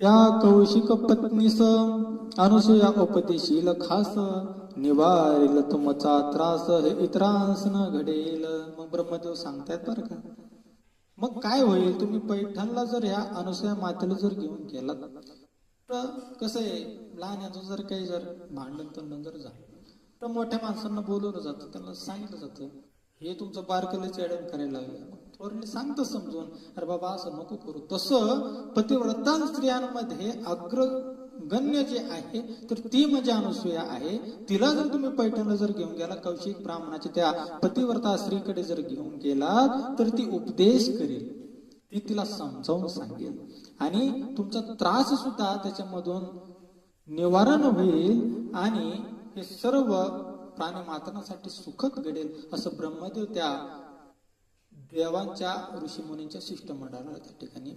त्या कौशिक पत्नीस अनुसूया उपदेशील खास, निवारेल तुमचा त्रास हे इतरांस न घडेल. मग ब्रह्मदेव सांगतायत बरं का. मग काय होईल, तुम्ही पैठणला जर ह्या अनुसूया मातेला जर घेऊन गेलात तर कसं आहे, लहानाचं जर काही जर भांडण तंडण जर झालं तर मोठ्या माणसांना बोलवलं जातं, त्यांना सांगितलं जातं हे तुमचं बारकलं चेडण करायला लागलं. थोरले सांगतं समजून, अरे बाबा असं नको करू. तसं पतिव्रता स्त्रियांमध्ये अग्रगण्य जे आहे तर ती म्हणजे अनुसूया आहे. तिला जर तुम्ही पैठणला जर घेऊन गेला, कौशिक ब्राह्मणाच्या त्या पतिव्रता स्त्रीकडे जर घेऊन गेलात तर ती उपदेश करेल, ती तिला समजावून सांगेल आणि तुमचा त्रास सुद्धा त्याच्यामधून निवारण होईल आणि हे सर्व प्राणी मात्रांसाठी सुखद घडेल. असं ब्रह्मदेव त्या देवांच्या ऋषीमुनींच्या शिष्टमंडळाला त्या ठिकाणी